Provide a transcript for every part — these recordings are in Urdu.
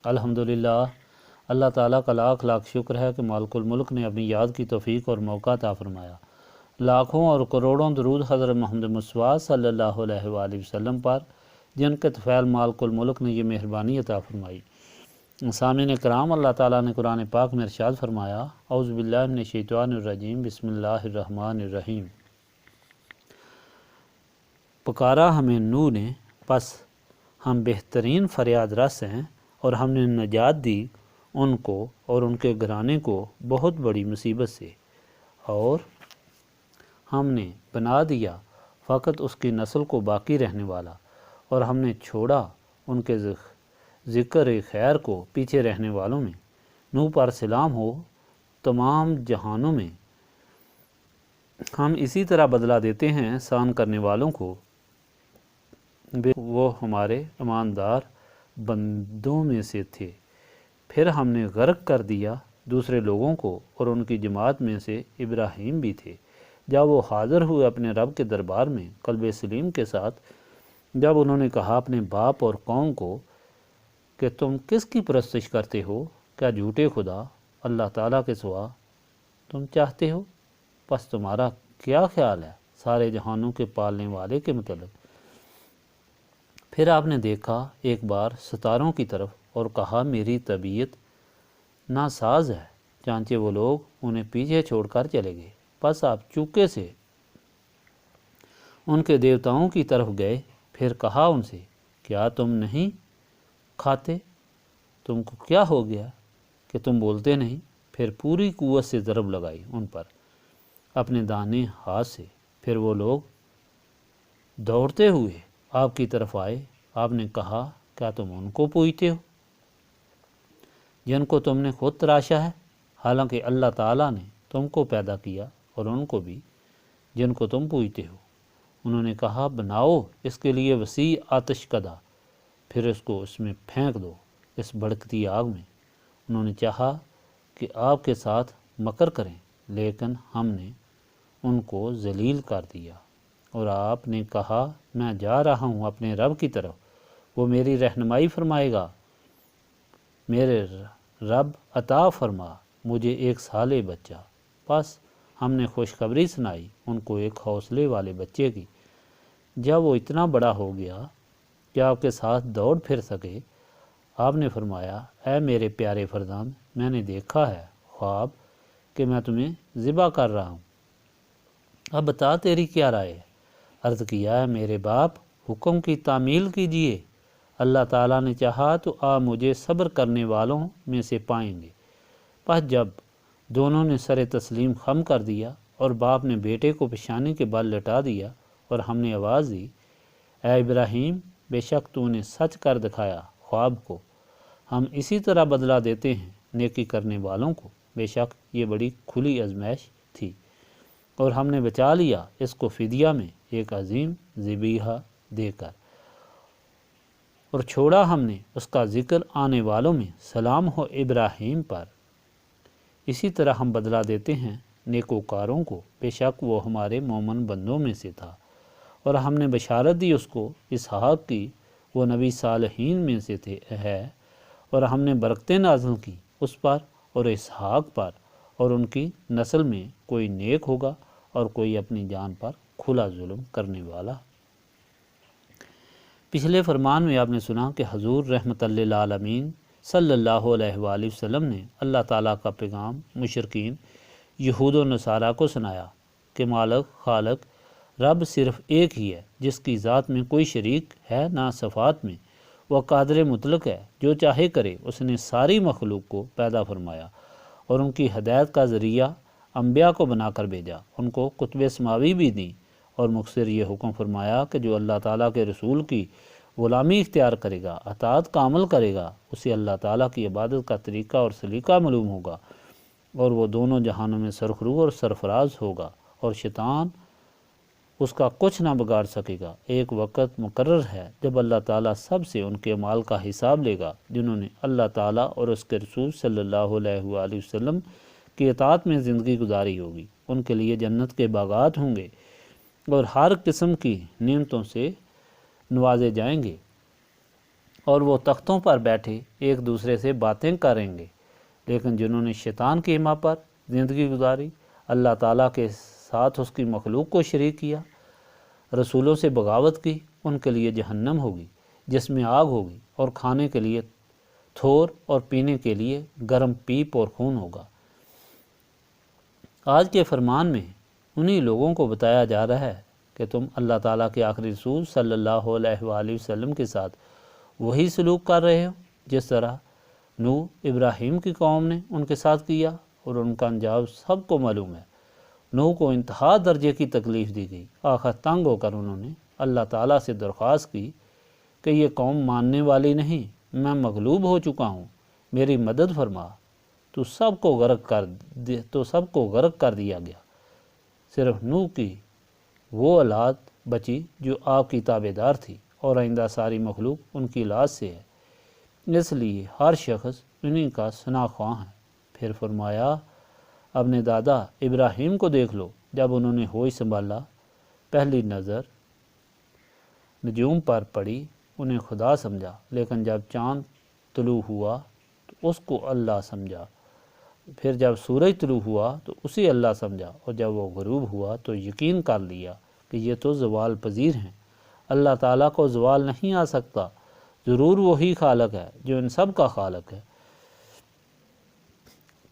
الحمدللہ، اللہ تعالیٰ کا لاکھ لاکھ شکر ہے کہ مالک الملک نے اپنی یاد کی توفیق اور موقع عطا فرمایا۔ لاکھوں اور کروڑوں درود حضرت محمد مصطفیٰ صلی اللہ علیہ وآلہ وسلم پر، جن کے طفیل مالک الملک نے یہ مہربانی عطا فرمائی۔ سامعین کرام، اللہ تعالیٰ نے قرآن پاک میں ارشاد فرمایا، اعوذ باللہ من الشیطان الرجیم، بسم اللہ الرحمن الرحیم۔ پکارا ہمیں نوح نے، پس ہم بہترین فریاد رس ہیں، اور ہم نے نجات دی ان کو اور ان کے گھرانے کو بہت بڑی مصیبت سے، اور ہم نے بنا دیا فقط اس کی نسل کو باقی رہنے والا، اور ہم نے چھوڑا ان کے ذکر خیر کو پیچھے رہنے والوں میں۔ نوح پر سلام ہو، تمام جہانوں میں ہم اسی طرح بدلہ دیتے ہیں احسان کرنے والوں کو، وہ ہمارے ایماندار بندوں میں سے تھے۔ پھر ہم نے غرق کر دیا دوسرے لوگوں کو، اور ان کی جماعت میں سے ابراہیم بھی تھے، جب وہ حاضر ہوئے اپنے رب کے دربار میں قلب سلیم کے ساتھ، جب انہوں نے کہا اپنے باپ اور قوم کو کہ تم کس کی پرستش کرتے ہو؟ کیا جھوٹے خدا اللہ تعالیٰ کے سوا تم چاہتے ہو؟ پس تمہارا کیا خیال ہے سارے جہانوں کے پالنے والے کے متعلق؟ پھر آپ نے دیکھا ایک بار ستاروں کی طرف اور کہا میری طبیعت ناساز ہے، چانچہ وہ لوگ انہیں پیچھے چھوڑ کر چلے گئے۔ پس آپ چوکے سے ان کے دیوتاؤں کی طرف گئے، پھر کہا ان سے کیا تم نہیں کھاتے؟ تم کو کیا ہو گیا کہ تم بولتے نہیں؟ پھر پوری قوت سے ضرب لگائی ان پر اپنے دانے ہاتھ سے۔ پھر وہ لوگ دوڑتے ہوئے آپ کی طرف آئے۔ آپ نے کہا کیا تم ان کو پوجتے ہو جن کو تم نے خود تراشا ہے؟ حالانکہ اللہ تعالیٰ نے تم کو پیدا کیا اور ان کو بھی جن کو تم پوجتے ہو۔ انہوں نے کہا بناؤ اس کے لیے وسیع آتش کدہ، پھر اس کو اس میں پھینک دو، اس بھڑکتی آگ میں۔ انہوں نے چاہا کہ آپ کے ساتھ مکر کریں، لیکن ہم نے ان کو ذلیل کر دیا۔ اور آپ نے کہا میں جا رہا ہوں اپنے رب کی طرف، وہ میری رہنمائی فرمائے گا۔ میرے رب عطا فرما مجھے ایک صالح بچہ۔ پس ہم نے خوشخبری سنائی ان کو ایک حوصلے والے بچے کی۔ جب وہ اتنا بڑا ہو گیا کہ آپ کے ساتھ دوڑ پھر سکے، آپ نے فرمایا اے میرے پیارے فرزند، میں نے دیکھا ہے خواب کہ میں تمہیں ذبح کر رہا ہوں، اب بتا تیری کیا رائے ہے؟ عرض کیا ہے میرے باپ، حکم کی تعمیل کیجیے، اللہ تعالیٰ نے چاہا تو آپ مجھے صبر کرنے والوں میں سے پائیں گے۔ پس جب دونوں نے سر تسلیم خم کر دیا اور باپ نے بیٹے کو پیشانی کے بل لٹا دیا، اور ہم نے آواز دی اے ابراہیم، بے شک تو نے سچ کر دکھایا خواب کو، ہم اسی طرح بدلہ دیتے ہیں نیکی کرنے والوں کو، بے شک یہ بڑی کھلی آزمائش تھی، اور ہم نے بچا لیا اس کو فدیہ میں ایک عظیم ذبیحہ دے کر، اور چھوڑا ہم نے اس کا ذکر آنے والوں میں سلام ہو ابراہیم پر۔ اسی طرح ہم بدلہ دیتے ہیں نیکوکاروں کو، بے شک وہ ہمارے مومن بندوں میں سے تھا، اور ہم نے بشارت دی اس کو اسحاق کی، وہ نبی صالحین میں سے ہے، اور ہم نے برکتیں نازل کی اس پر اور اسحاق پر، اور ان کی نسل میں کوئی نیک ہوگا اور کوئی اپنی جان پر کھلا ظلم کرنے والا۔ پچھلے فرمان میں آپ نے سنا کہ حضور رحمت للعالمین صلی اللہ علیہ وآلہ وسلم نے اللہ تعالیٰ کا پیغام مشرکین یہود و نصارہ کو سنایا کہ مالک خالق رب صرف ایک ہی ہے، جس کی ذات میں کوئی شریک ہے نہ صفات میں، وہ قادر مطلق ہے، جو چاہے کرے۔ اس نے ساری مخلوق کو پیدا فرمایا اور ان کی ہدایت کا ذریعہ انبیاء کو بنا کر بھیجا، ان کو کتب سماوی بھی دیں، اور مختصر یہ حکم فرمایا کہ جو اللہ تعالیٰ کے رسول کی غلامی اختیار کرے گا، اطاعت کا عمل کرے گا، اسے اللہ تعالیٰ کی عبادت کا طریقہ اور سلیقہ معلوم ہوگا، اور وہ دونوں جہانوں میں سرخرو اور سرفراز ہوگا، اور شیطان اس کا کچھ نہ بگاڑ سکے گا۔ ایک وقت مقرر ہے جب اللہ تعالیٰ سب سے ان کے اعمال کا حساب لے گا، جنہوں نے اللہ تعالیٰ اور اس کے رسول صلی اللہ علیہ وآلہ وسلم کی اطاعت میں زندگی گزاری ہوگی۔ ان کے لیے جنت کے باغات ہوں گے اور ہر قسم کی نعمتوں سے نوازے جائیں گے۔ اور وہ تختوں پر بیٹھے ایک دوسرے سے باتیں کریں گے، لیکن جنہوں نے شیطان کی حما پر زندگی گزاری، اللہ تعالیٰ کے ساتھ اس کی مخلوق کو شریک کیا، رسولوں سے بغاوت کی، ان کے لیے جہنم ہوگی جس میں آگ ہوگی، اور کھانے کے لیے تھور اور پینے کے لیے گرم پیپ اور خون ہوگا۔ آج کے فرمان میں انہی لوگوں کو بتایا جا رہا ہے کہ تم اللہ تعالیٰ کے آخری رسول صلی اللہ علیہ وآلہ وسلم کے ساتھ وہی سلوک کر رہے ہو جس طرح نوح ابراہیم کی قوم نے ان کے ساتھ کیا، اور ان کا انجام سب کو معلوم ہے۔ نوح کو انتہا درجے کی تکلیف دی گئی، آخر تنگ ہو کر انہوں نے اللہ تعالیٰ سے درخواست کی کہ یہ قوم ماننے والی نہیں، میں مغلوب ہو چکا ہوں، میری مدد فرما۔ تو سب کو غرق کر دیا گیا، صرف نوح کی وہ اولاد بچی جو آپ کی تابع دار تھی، اور آئندہ ساری مخلوق ان کی اولاد سے ہے، اس لیے ہر شخص انہی کا ثنا خواں ہے۔ پھر فرمایا، اپنے دادا ابراہیم کو دیکھ لو، جب انہوں نے ہوش سنبھالا، پہلی نظر نجوم پر پڑی، انہیں خدا سمجھا، لیکن جب چاند طلوع ہوا تو اس کو اللہ سمجھا، پھر جب سورج طلوع ہوا تو اسے اللہ سمجھا، اور جب وہ غروب ہوا تو یقین کر لیا کہ یہ تو زوال پذیر ہیں، اللہ تعالیٰ کو زوال نہیں آ سکتا، ضرور وہی خالق ہے جو ان سب کا خالق ہے۔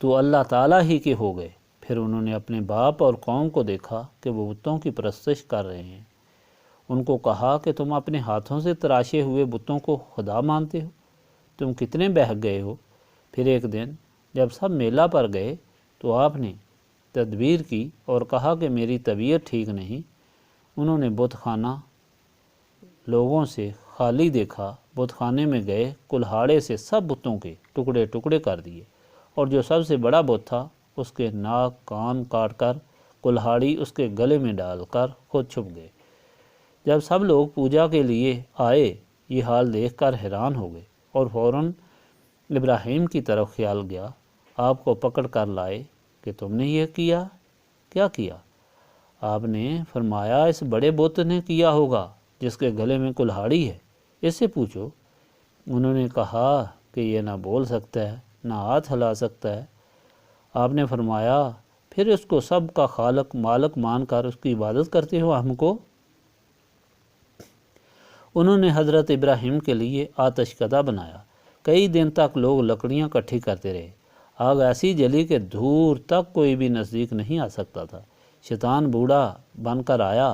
تو اللہ تعالیٰ ہی کے ہو گئے۔ پھر انہوں نے اپنے باپ اور قوم کو دیکھا کہ وہ بتوں کی پرستش کر رہے ہیں، ان کو کہا کہ تم اپنے ہاتھوں سے تراشے ہوئے بتوں کو خدا مانتے ہو، تم کتنے بہک گئے ہو۔ پھر ایک دن جب سب میلہ پر گئے تو آپ نے تدبیر کی اور کہا کہ میری طبیعت ٹھیک نہیں۔ انہوں نے بت خانہ لوگوں سے خالی دیکھا، بت خانے میں گئے، کلہاڑے سے سب بتوں کے ٹکڑے ٹکڑے کر دیے، اور جو سب سے بڑا بت تھا اس کے ناک کان کاٹ کر کلہاڑی اس کے گلے میں ڈال کر خود چھپ گئے۔ جب سب لوگ پوجا کے لیے آئے، یہ حال دیکھ کر حیران ہو گئے، اور فوراً ابراہیم کی طرف خیال گیا، آپ کو پکڑ کر لائے کہ تم نے یہ کیا کیا؟ آپ نے فرمایا، اس بڑے بت نے کیا ہوگا جس کے گلے میں کلہاڑی ہے، اس سے پوچھو۔ انہوں نے کہا کہ یہ نہ بول سکتا ہے نہ ہاتھ ہلا سکتا ہے۔ آپ نے فرمایا، پھر اس کو سب کا خالق مالک مان کر اس کی عبادت کرتے ہو ہم کو؟ انہوں نے حضرت ابراہیم کے لیے آتش کدہ بنایا، کئی دن تک لوگ لکڑیاں کٹھی کرتے رہے، آگ ایسی جلی کہ دور تک کوئی بھی نزدیک نہیں آ سکتا تھا۔ شیطان بوڑھا بن کر آیا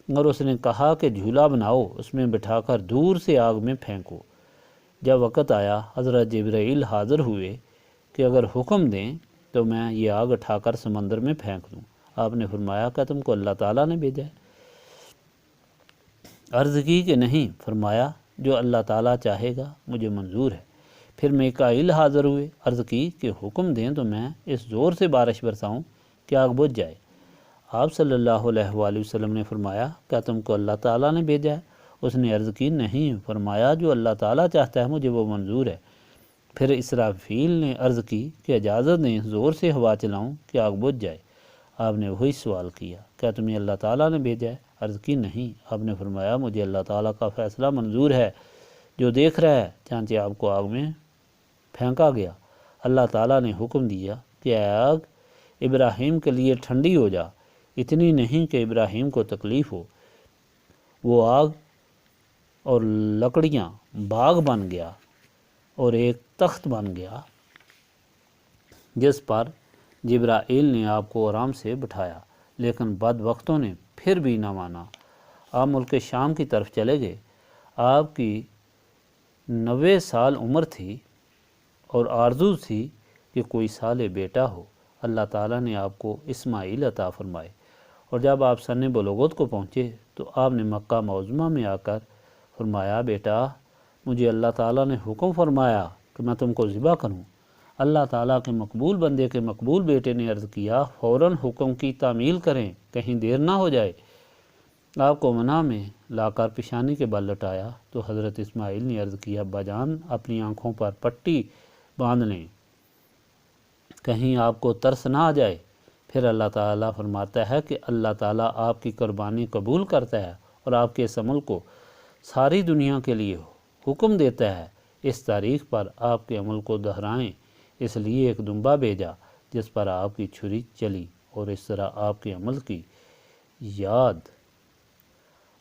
اور اس نے کہا کہ جھولا بناؤ، اس میں بٹھا کر دور سے آگ میں پھینکو۔ جب وقت آیا، حضرت جبرائیل حاضر ہوئے کہ اگر حکم دیں تو میں یہ آگ اٹھا کر سمندر میں پھینک دوں۔ آپ نے فرمایا، کہ تم کو اللہ تعالیٰ نے بھیجا ہے؟ عرض کی کہ نہیں۔ فرمایا، جو اللہ تعالیٰ چاہے گا مجھے منظور ہے۔ پھر میکائیل حاضر ہوئے، عرض کی کہ حکم دیں تو میں اس زور سے بارش برساؤں کہ آگ بجھ جائے۔ آپ صلی اللہ علیہ وآلہ وسلم نے فرمایا، کیا تم کو اللہ تعالیٰ نے بھیجا ہے؟ اس نے عرض کی نہیں۔ فرمایا، جو اللہ تعالیٰ چاہتا ہے مجھے وہ منظور ہے۔ پھر اسرافیل نے عرض کی کہ اجازت دیں زور سے ہوا چلاؤں کہ آگ بجھ جائے۔ آپ نے وہی سوال کیا، کیا تمہیں اللہ تعالیٰ نے بھیجا ہے؟ عرض کی نہیں۔ آپ نے فرمایا، مجھے اللہ تعالیٰ کا فیصلہ منظور ہے جو دیکھ رہا ہے۔ چانچہ آپ کو آگ میں پھینکا گیا۔ اللہ تعالیٰ نے حکم دیا کہ اے آگ ابراہیم کے لیے ٹھنڈی ہو جا، اتنی نہیں کہ ابراہیم کو تکلیف ہو۔ وہ آگ اور لکڑیاں باغ بن گیا اور ایک تخت بن گیا جس پر جبرائیل نے آپ کو آرام سے بٹھایا، لیکن بد وقتوں نے پھر بھی نہ مانا۔ آپ ملک شام کی طرف چلے گئے۔ آپ کی 90 سال عمر تھی اور آرزو تھی کہ کوئی صالح بیٹا ہو۔ اللہ تعالیٰ نے آپ کو اسماعیل عطا فرمائے، اور جب آپ سن بلوغت کو پہنچے تو آپ نے مکہ معظمہ میں آ کر فرمایا، بیٹا مجھے اللہ تعالیٰ نے حکم فرمایا کہ میں تم کو ذبح کروں۔ اللہ تعالیٰ کے مقبول بندے کے مقبول بیٹے نے عرض کیا، فوراً حکم کی تعمیل کریں، کہیں دیر نہ ہو جائے۔ آپ کو منع میں لا کر پیشانی کے بل لٹایا تو حضرت اسماعیل نے عرض کیا، ابا جان اپنی آنکھوں پر پٹی باندھ لیں، کہیں آپ کو ترس نہ آ جائے۔ پھر اللہ تعالیٰ فرماتا ہے کہ اللہ تعالیٰ آپ کی قربانی قبول کرتا ہے اور آپ کے اس عمل کو ساری دنیا کے لیے حکم دیتا ہے اس تاریخ پر آپ کے عمل کو دہرائیں، اس لیے ایک دمبا بھیجا جس پر آپ کی چھری چلی، اور اس طرح آپ کے عمل کی یاد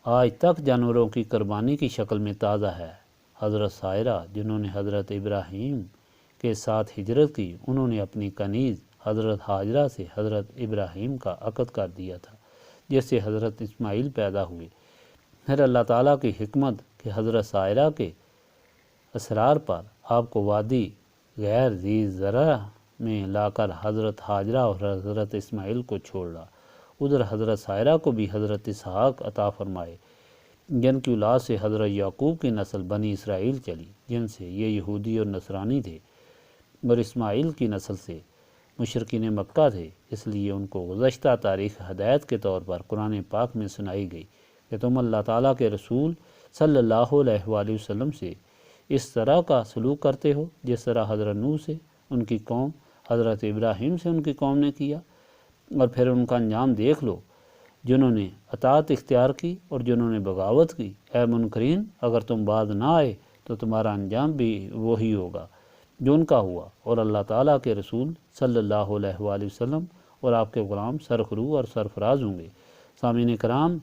آج تک جانوروں کی قربانی کی شکل میں تازہ ہے۔ حضرت سائرہ جنہوں نے حضرت ابراہیم کے ساتھ ہجرت کی، انہوں نے اپنی کنیز حضرت ہاجرہ سے حضرت ابراہیم کا عقد کر دیا تھا، جس سے حضرت اسماعیل پیدا ہوئے۔ پھر اللہ تعالیٰ کی حکمت کہ حضرت سائرہ کے اسرار پر آپ کو وادی غیر ذی زرع میں لا کر حضرت ہاجرہ اور حضرت اسماعیل کو چھوڑا۔ ادھر حضرت سائرہ کو بھی حضرت اسحاق عطا فرمائے، جن کی اولاد سے حضرت یعقوب کی نسل بنی اسرائیل چلی، جن سے یہ یہودی اور نصرانی تھے، اور اسماعیل کی نسل سے مشرکین مکہ تھے۔ اس لیے ان کو گزشتہ تاریخ ہدایت کے طور پر قرآن پاک میں سنائی گئی کہ تم اللہ تعالیٰ کے رسول صلی اللہ علیہ وآلہ وسلم سے اس طرح کا سلوک کرتے ہو جس طرح حضرت نوح سے ان کی قوم، حضرت ابراہیم سے ان کی قوم نے کیا، اور پھر ان کا انجام دیکھ لو، جنہوں نے اطاعت اختیار کی اور جنہوں نے بغاوت کی۔ اے منکرین، اگر تم باز نہ آئے تو تمہارا انجام بھی وہی ہوگا جو ان کا ہوا، اور اللہ تعالیٰ کے رسول صلی اللہ علیہ وآلہ وسلم اور آپ کے غلام سرخرو اور سرفراز ہوں گے۔ سامعین کرام،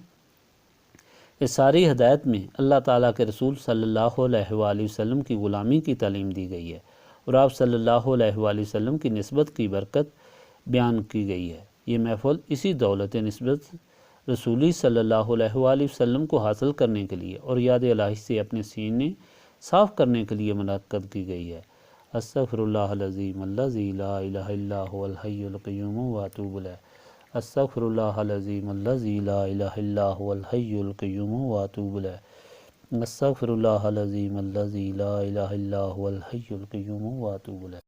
اس ساری ہدایت میں اللہ تعالیٰ کے رسول صلی اللہ علیہ وآلہ وسلم کی غلامی کی تعلیم دی گئی ہے، اور آپ صلی اللہ علیہ وآلہ وسلم کی نسبت کی برکت بیان کی گئی ہے۔ یہ محفل اسی دولت نسبت رسولی صلی اللہ علیہ وآلہ وسلم کو حاصل کرنے کے لیے اور یاد الہی سے اپنے سینے صاف کرنے کے لیے منعقد کی گئی ہے۔ استغفر اللہ العظیم الذی لا الہ الا هو الحی القیوم واتوب الیہ۔ استغفر اللہ العظیم الذی لا الہ الا هو الحی القیوم واتوب الیہ۔ استغفر اللہ العظیم الذی لا الہ الا هو الحی القیوم واتوب الیہ۔